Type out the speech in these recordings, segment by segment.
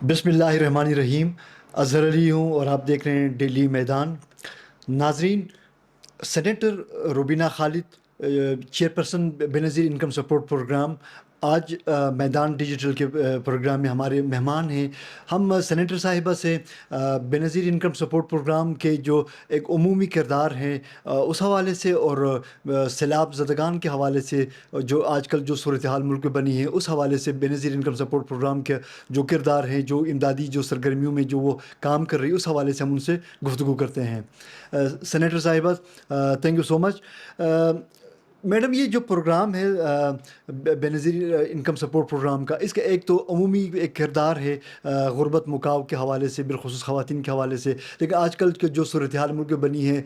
بسم اللہ الرحمن الرحیم. اظہر علی ہوں اور آپ دیکھ رہے ہیں ڈیلی میدان. ناظرین، سینیٹر روبینہ خالد، چیئرپرسن بے نظیر انکم سپورٹ پروگرام، آج میدان ڈیجیٹل کے پروگرام میں ہمارے مہمان ہیں. ہم سینیٹر صاحبہ سے بے نظیر انکم سپورٹ پروگرام کے جو ایک عمومی کردار ہیں اس حوالے سے، اور سیلاب زدگان کے حوالے سے جو آج کل جو صورتحال ملک میں بنی ہے اس حوالے سے بے نظیر انکم سپورٹ پروگرام کے جو کردار ہیں، جو امدادی جو سرگرمیوں میں جو وہ کام کر رہی ہے، اس حوالے سے ہم ان سے گفتگو کرتے ہیں. سینیٹر صاحبہ، thank you so much. Madam, یہ جو پروگرام ہے بے نظیر انکم سپورٹ پروگرام کا، اس کا ایک تو عمومی ایک کردار ہے غربت مکاؤ کے حوالے سے، بالخصوص خواتین کے حوالے سے. لیکن آج کل کے جو صورتحال ملک میں بنی ہے،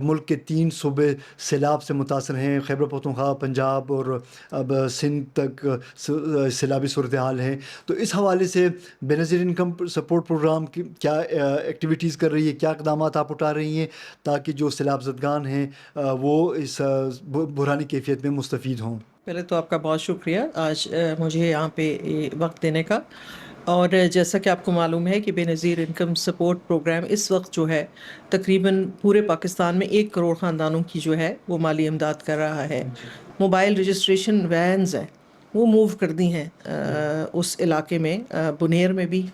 ملک کے 3 صوبے سیلاب سے متاثر ہیں، خیبر پختونخوا، پنجاب اور اب سندھ تک سیلابی صورتحال ہیں. تو اس حوالے سے بے نظیر انکم سپورٹ پروگرام کی کیا ایکٹیویٹیز کر رہی ہے، کیا اقدامات آپ اٹھا رہی ہیں تاکہ جو سیلاب زدگان ہیں وہ اس بحرانی کیفیت میں مستفید ہوں؟ پہلے تو آپ کا بہت شکریہ آج مجھے یہاں پہ وقت دینے کا. اور جیسا کہ آپ کو معلوم ہے کہ بے نظیر انکم سپورٹ پروگرام اس وقت جو ہے تقریباً پورے پاکستان میں 1 کروڑ خاندانوں کی جو ہے وہ مالی امداد کر رہا ہے. موبائل رجسٹریشن وینز ہیں وہ موو کر دی ہیں اس علاقے میں، بنیر میں بھی،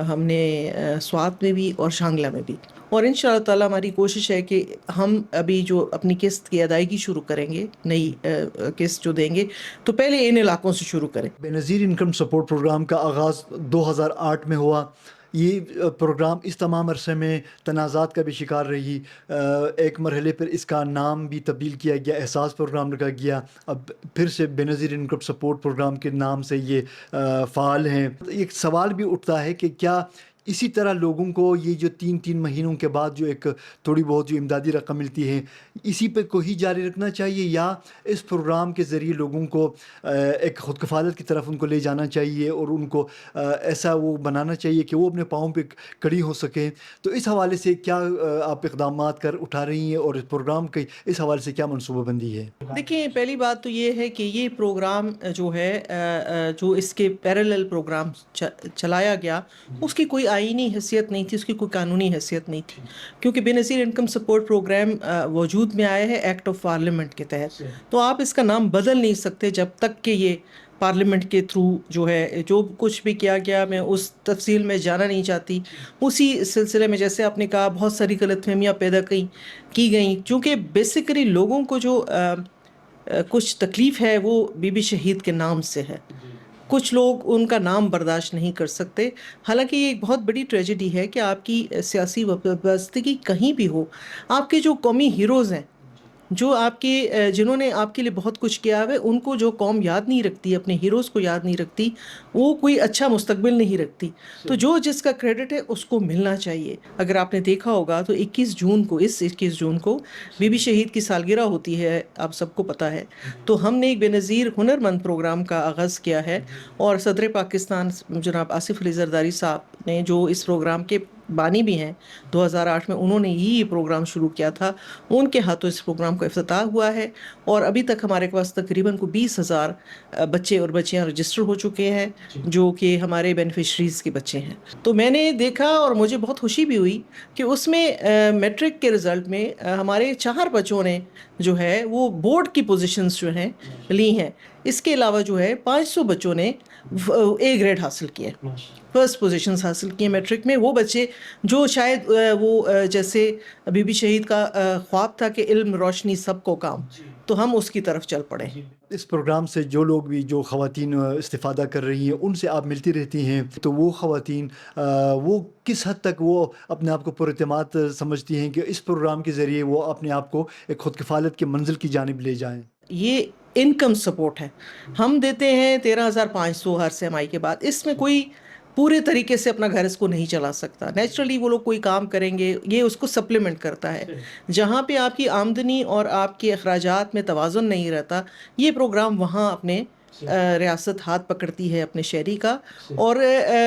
ہم نے سوات میں بھی اور شانگلہ میں بھی. اور ان شاء اللہ تعالیٰ ہماری کوشش ہے کہ ہم ابھی جو اپنی قسط کی ادائیگی شروع کریں گے، نئی قسط جو دیں گے، تو پہلے ان علاقوں سے شروع کریں. بے نظیر انکم سپورٹ پروگرام کا آغاز 2008 میں ہوا. یہ پروگرام اس تمام عرصے میں تنازعات کا بھی شکار رہی. ایک مرحلے پر اس کا نام بھی تبدیل کیا گیا، احساس پروگرام رکھا گیا. اب پھر سے بے نظیر انکم سپورٹ پروگرام کے نام سے یہ فعال ہیں. ایک سوال بھی اٹھتا ہے کہ کیا اسی طرح لوگوں کو یہ جو 3 مہینوں کے بعد جو ایک تھوڑی بہت جو امدادی رقم ملتی ہے، اسی پہ کو ہی جاری رکھنا چاہیے، یا اس پروگرام کے ذریعے لوگوں کو ایک خود کفالت کی طرف ان کو لے جانا چاہیے اور ان کو ایسا وہ بنانا چاہیے کہ وہ اپنے پاؤں پہ کھڑی ہو سکیں؟ تو اس حوالے سے کیا آپ اقدامات اٹھا رہی ہیں، اور اس پروگرام کے اس حوالے سے کیا منصوبہ بندی ہے؟ دیکھیں، پہلی بات تو یہ ہے کہ یہ پروگرام جو ہے جو اس کے پیرالل پروگرام چلایا گیا، اس کی کوئی آئینی حیثیت نہیں تھی، اس کی کوئی قانونی حیثیت نہیں تھی، کیونکہ بے نظیر انکم سپورٹ پروگرام وجود میں آیا ہے ایکٹ آف پارلیمنٹ کے تحت. تو آپ اس کا نام بدل نہیں سکتے جب تک کہ یہ پارلیمنٹ کے تھرو جو ہے جو کچھ بھی کیا گیا. میں اس تفصیل میں جانا نہیں چاہتی. اسی سلسلے میں جیسے آپ نے کہا، بہت ساری غلط فہمیاں پیدا کی گئیں، چونکہ بیسیکلی لوگوں کو جو کچھ تکلیف ہے وہ بی بی شہید کے نام سے ہے. کچھ لوگ ان کا نام برداشت نہیں کر سکتے. حالانکہ یہ ایک بہت بڑی ٹریجڈی ہے کہ آپ کی سیاسی وابستگی کہیں بھی ہو، آپ کے جو قومی ہیروز ہیں، جو آپ کے جنہوں نے آپ کے لیے بہت کچھ کیا ہے، ان کو جو قوم یاد نہیں رکھتی، اپنے ہیروز کو یاد نہیں رکھتی، وہ کوئی اچھا مستقبل نہیں رکھتی. تو جو جس کا کریڈٹ ہے اس کو ملنا چاہیے. اگر آپ نے دیکھا ہوگا تو 21 جون کو بی بی شہید کی سالگرہ ہوتی ہے، آپ سب کو پتہ ہے. تو ہم نے ایک بے نظیر ہنر مند پروگرام کا آغاز کیا ہے، اور صدر پاکستان جناب آصف علی زرداری صاحب نے، جو اس پروگرام کے بانی بھی ہیں، 2008 میں انہوں نے یہ پروگرام شروع کیا تھا. ان کے ہاتھوں اس پروگرام کا افتتاح ہوا ہے، اور ابھی تک ہمارے پاس تقریباً 20,000 بچے اور بچیاں رجسٹر ہو چکے ہیں، جو کہ ہمارے بینیفیشریز کے بچے ہیں. تو میں نے دیکھا اور مجھے بہت خوشی بھی ہوئی کہ اس میں میٹرک کے رزلٹ میں ہمارے 4 بچوں نے جو ہے وہ بورڈ کی پوزیشنز جو ہیں لی ہیں. اس کے علاوہ جو ہے 500 بچوں نے اے گریڈ حاصل کیے، فرسٹ پوزیشنز حاصل کیے میٹرک میں. وہ بچے جو شاید وہ جیسے بی بی شہید کا خواب تھا کہ علم روشنی سب کو کام، تو ہم اس کی طرف چل پڑے. اس پروگرام سے جو لوگ بھی جو خواتین استفادہ کر رہی ہیں، ان سے آپ ملتی رہتی ہیں، تو وہ خواتین وہ کس حد تک وہ اپنے آپ کو پر اعتماد سمجھتی ہیں کہ اس پروگرام کے ذریعے وہ اپنے آپ کو ایک خود کفالت کے منزل کی جانب لے جائیں؟ یہ انکم سپورٹ ہے، ہم دیتے ہیں 13,500 ہر سمائی کے بعد. اس میں کوئی پورے طریقے سے اپنا گھر اس کو نہیں چلا سکتا. نیچرلی وہ لوگ کوئی کام کریں گے، یہ اس کو سپلیمنٹ کرتا ہے. جہاں پہ آپ کی آمدنی اور آپ کے اخراجات میں توازن نہیں رہتا، یہ پروگرام وہاں اپنے ریاست ہاتھ پکڑتی ہے اپنے شہری کا. اور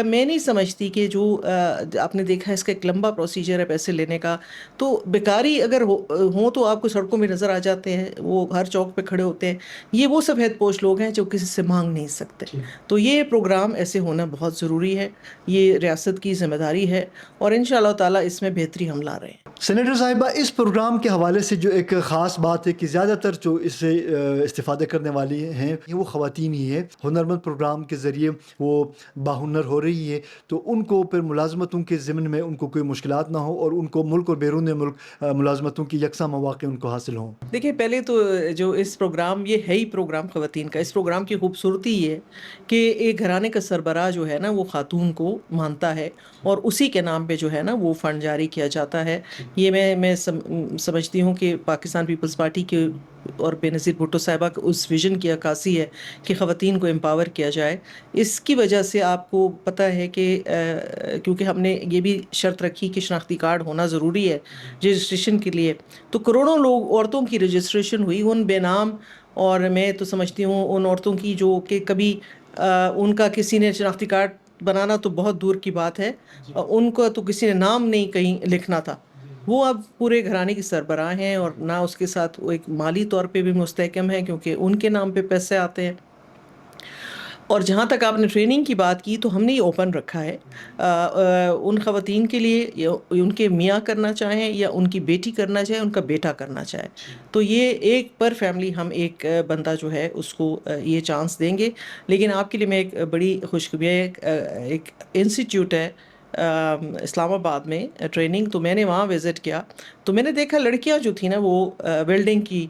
میں نہیں سمجھتی کہ جو آپ نے دیکھا ہے اس کا ایک لمبا پروسیجر ہے پیسے لینے کا, تو بیکاری اگر ہوں تو آپ کو سڑکوں میں نظر آ جاتے ہیں, وہ ہر چوک پہ کھڑے ہوتے ہیں. یہ وہ سفید پوش لوگ ہیں جو کسی سے مانگ نہیں سکتے. تو یہ پروگرام ایسے ہونا بہت ضروری ہے, یہ ریاست کی ذمہ داری ہے, اور ان شاء اللہ تعالیٰ اس میں بہتری ہم لا رہے ہیں. سینیٹر صاحبہ, اس پروگرام کے حوالے سے جو ایک خاص بات ہے کہ زیادہ تر جو اس سے استفادہ کرنے والی ہیں وہ خواتین ہی ہیں. ہنرمند پروگرام کے ذریعے وہ باہنر ہو رہی ہے, تو ان کو پھر ملازمتوں کے ضمن میں ان کو کوئی مشکلات نہ ہو, اور ان کو ملک اور بیرون ملک ملازمتوں کی یکساں مواقع ان کو حاصل ہوں. دیکھیے, پہلے تو جو اس پروگرام, یہ ہے ہی پروگرام خواتین کا. اس پروگرام کی خوبصورتی یہ ہے کہ ایک گھرانے کا سربراہ جو ہے نا وہ خاتون کو مانتا ہے, اور اسی کے نام پہ جو ہے نا وہ فنڈ جاری کیا جاتا ہے. یہ میں سمجھتی ہوں کہ پاکستان پیپلز پارٹی کے اور بے نظیر بھٹو صاحبہ اس ویژن کی عکاسی ہے کہ خواتین کو امپاور کیا جائے. اس کی وجہ سے آپ کو پتہ ہے کہ کیونکہ ہم نے یہ بھی شرط رکھی کہ شناختی کارڈ ہونا ضروری ہے رجسٹریشن کے لیے, تو کروڑوں لوگ عورتوں کی رجسٹریشن ہوئی ان بے نام. اور میں تو سمجھتی ہوں ان عورتوں کی جو کہ کبھی ان کا کسی نے شناختی کارڈ بنانا تو بہت دور کی بات ہے, ان کو تو کسی نے نام نہیں کہیں لکھنا تھا, وہ اب پورے گھرانے کی سربراہ ہیں, اور نہ اس کے ساتھ وہ ایک مالی طور پہ بھی مستحکم ہے کیونکہ ان کے نام پہ پیسے آتے ہیں. اور جہاں تک آپ نے ٹریننگ کی بات کی, تو ہم نے یہ اوپن رکھا ہے ان خواتین کے لیے, ان کے میاں کرنا چاہیں یا ان کی بیٹی کرنا چاہے, ان کا بیٹا کرنا چاہے, تو یہ ایک پر فیملی ہم ایک بندہ جو ہے اس کو یہ چانس دیں گے. لیکن آپ کے لیے میں ایک بڑی خوشخبری ہے, ایک انسٹیٹیوٹ ہے اسلام آباد میں ٹریننگ, تو میں نے وہاں وزٹ کیا, تو میں نے دیکھا لڑکیاں جو تھیں نا وہ ویلڈنگ کی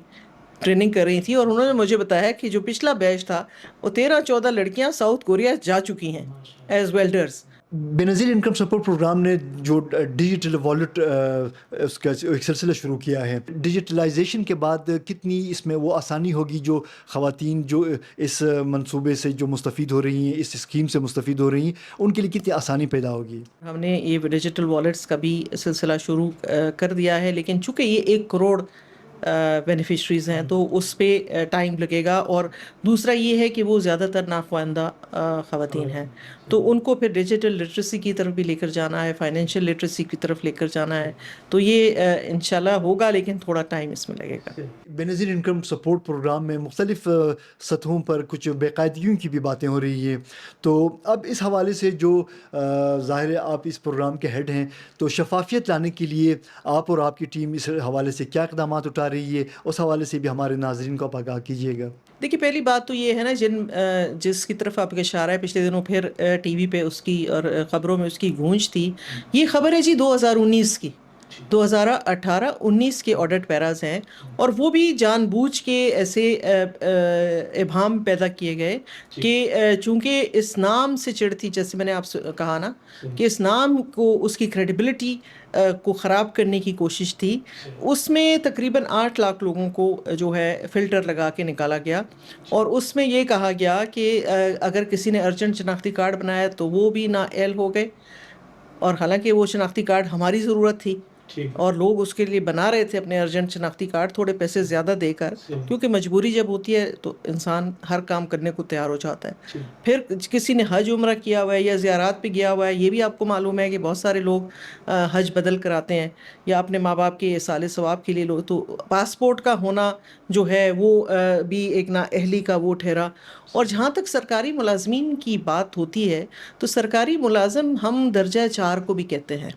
ٹریننگ کر رہی تھی, اور انہوں نے مجھے بتایا کہ جو پچھلا بیچ تھا وہ 13-14 لڑکیاں ساؤتھ کوریا جا چکی ہیں ایز ویلڈرز. بے نظیر انکم سپورٹ پروگرام نے جو ڈیجیٹل والیٹ اس کا ایک سلسلہ شروع کیا ہے, ڈیجیٹلائزیشن کے بعد کتنی اس میں وہ آسانی ہوگی جو خواتین جو اس منصوبے سے جو مستفید ہو رہی ہیں, اس اسکیم سے مستفید ہو رہی ہیں, ان کے لیے کتنی آسانی پیدا ہوگی؟ ہم نے یہ ڈیجیٹل والیٹس کا بھی سلسلہ شروع کر دیا ہے, لیکن چونکہ یہ 1 کروڑ بینیفیشریز ہیں تو اس پہ ٹائم لگے گا. اور دوسرا یہ ہے کہ وہ زیادہ تر ناخواندہ خواتین ہیں, تو ان کو پھر ڈیجیٹل لٹریسی کی طرف بھی لے کر جانا ہے, فائنینشیل لٹریسی کی طرف لے کر جانا ہے, تو یہ انشاءاللہ ہوگا, لیکن تھوڑا ٹائم اس میں لگے گا. بے نظیر انکم سپورٹ پروگرام میں مختلف سطحوں پر کچھ بے قاعدگیوں کی بھی باتیں ہو رہی ہیں, تو اب اس حوالے سے جو ظاہر ہے آپ اس پروگرام کے ہیڈ ہیں, تو شفافیت لانے کے لیے آپ اور آپ کی ٹیم اس حوالے سے کیا اقدامات اٹھا رہی ہے, اس حوالے سے بھی ہمارے ناظرین کو آپ آگاہ کیجیے گا. دیکھیے, پہلی بات تو یہ ہے نا جس کی طرف آپ کا اشارہ ہے, پچھلے دنوں پھر ٹی وی پہ اس کی اور خبروں میں اس کی گونج تھی. یہ خبر ہے جی 2019 کی, 2018-19 کے آڈٹ پیراز ہیں, اور وہ بھی جان بوجھ کے ایسے ابہام پیدا کیے گئے کہ چونکہ اس نام سے چڑھتی, جیسے میں نے آپ سے کہا نا کہ اس نام کو, اس کی کریڈیبلٹی کو خراب کرنے کی کوشش تھی, اس میں تقریباً 8 لاکھ لوگوں کو جو ہے فلٹر لگا کے نکالا گیا, اور اس میں یہ کہا گیا کہ اگر کسی نے ارجنٹ شناختی کارڈ بنایا تو وہ بھی نااہل ہو گئے, اور حالانکہ وہ شناختی کارڈ ہماری ضرورت تھی, اور لوگ اس کے لیے بنا رہے تھے اپنے ارجنٹ شناختی کارڈ تھوڑے پیسے زیادہ دے کر, کیونکہ مجبوری جب ہوتی ہے تو انسان ہر کام کرنے کو تیار ہو جاتا ہے. پھر کسی نے حج عمرہ کیا ہوا ہے یا زیارات پہ گیا ہوا ہے, یہ بھی آپ کو معلوم ہے کہ بہت سارے لوگ حج بدل کراتے ہیں یا اپنے ماں باپ کے اصال ثواب کے لیے لوگ, تو پاسپورٹ کا ہونا جو ہے وہ بھی ایک نااہلی کا وہ ٹھہرا. اور جہاں تک سرکاری ملازمین کی بات ہوتی ہے, تو سرکاری ملازم ہم درجہ 4 کو بھی کہتے ہیں,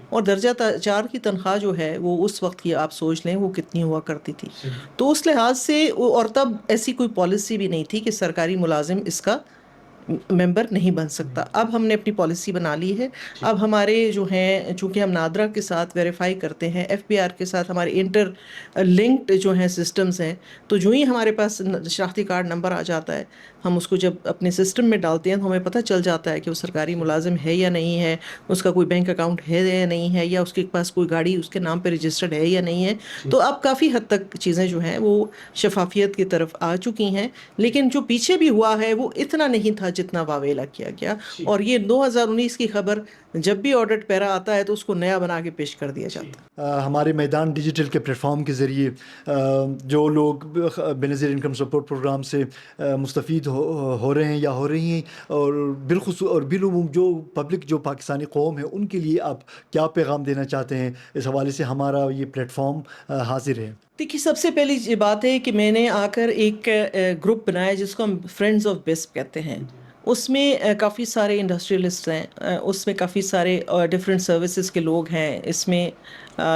اور درجہ 4 کی تنخواہ جو ہے وہ اس وقت کی آپ سوچ لیں وہ کتنی ہوا کرتی تھی. تو اس لحاظ سے, اور تب ایسی کوئی پالیسی بھی نہیں تھی کہ سرکاری ملازم اس کا ممبر نہیں بن سکتا. اب ہم نے اپنی پالیسی بنا لی ہے. اب ہمارے جو ہیں, چونکہ ہم نادرا کے ساتھ ویریفائی کرتے ہیں, ایف پی آر کے ساتھ ہمارے انٹر لنکڈ جو ہیں سسٹمز ہیں, تو جو ہی ہمارے پاس شناختی کارڈ نمبر آ جاتا ہے, ہم اس کو جب اپنے سسٹم میں ڈالتے ہیں تو ہمیں پتہ چل جاتا ہے کہ وہ سرکاری ملازم ہے یا نہیں ہے, اس کا کوئی بینک اکاؤنٹ ہے یا نہیں ہے, یا اس کے پاس کوئی گاڑی اس کے نام پہ رجسٹرڈ ہے یا نہیں ہے. تو اب کافی حد تک چیزیں جو ہیں وہ شفافیت کی طرف آ چکی ہیں, لیکن جو پیچھے بھی ہوا ہے وہ اتنا نہیں تھا جتنا واویلا کیا گیا. اور یہ 2019 کی خبر جب بھی آڈٹ پیرا آتا ہے تو اس کو نیا بنا کے پیش کر دیا جاتا ہے. ہمارے میدان ڈیجیٹل کے پلیٹ فارم کے ذریعے جو لوگ بے نظیر انکم سپورٹ پروگرام سے مستفید ہو رہے ہیں یا ہو رہی ہیں، اور بالخصوص اور بالعموم جو پبلک جو پاکستانی قوم ہے، ان کے لیے آپ کیا پیغام دینا چاہتے ہیں؟ اس حوالے سے ہمارا یہ پلیٹ فارم حاضر ہے. دیکھیے، سب سے پہلی یہ بات ہے کہ میں نے آ کر ایک گروپ بنایا جس کو ہم فرینڈز آف بیسپ کہتے ہیں. اس میں کافی سارے انڈسٹریلسٹ ہیں، اس میں کافی سارے ڈفرینٹ سروسز کے لوگ ہیں، اس میں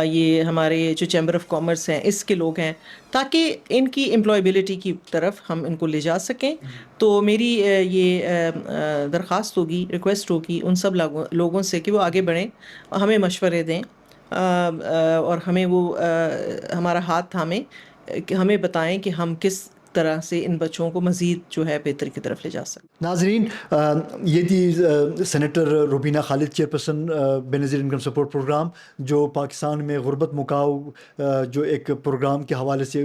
یہ ہمارے جو چیمبر آف کامرس ہیں اس کے لوگ ہیں، تاکہ ان کی امپلائبلٹی کی طرف ہم ان کو لے جا سکیں. تو میری یہ درخواست ہوگی، ریکویسٹ ہوگی ان سب لوگوں سے کہ وہ آگے بڑھیں، ہمیں مشورے دیں، اور ہمیں وہ ہمارا ہاتھ تھامیں، کہ ہمیں بتائیں کہ ہم کس طرح سے ان بچوں کو مزید جو ہے بہتری کی طرف لے جا سکیں. ناظرین، یہ تھی سینیٹر روبینہ خالد، چیئرپرسن بے نظیر انکم سپورٹ پروگرام، جو پاکستان میں غربت مکاؤ جو ایک پروگرام کے حوالے سے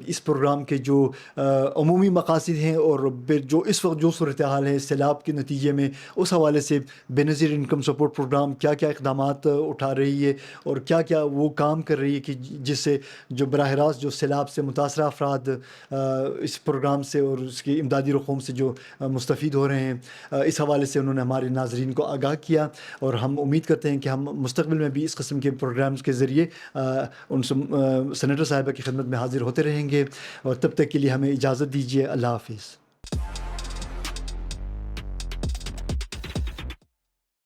اس پروگرام کے جو عمومی مقاصد ہیں اور جو اس وقت جو صورتحال ہے سیلاب کے نتیجے میں، اس حوالے سے بے نظیر انکم سپورٹ پروگرام کیا کیا اقدامات اٹھا رہی ہے اور کیا کیا وہ کام کر رہی ہے کہ جس سے جو براہ راست جو سیلاب سے متاثرہ افراد اس پروگرام سے اور اس کی امدادی رقوم سے جو مستفید ہو رہے ہیں، اس حوالے سے انہوں نے ہمارے ناظرین کو آگاہ کیا. اور ہم امید کرتے ہیں کہ ہم مستقبل میں بھی اس قسم کے پروگرامز کے ذریعے ان سینیٹر صاحبہ کی خدمت میں حاضر ہوتے رہیں گے. اور تب تک کے لیے ہمیں اجازت دیجیے. اللہ حافظ.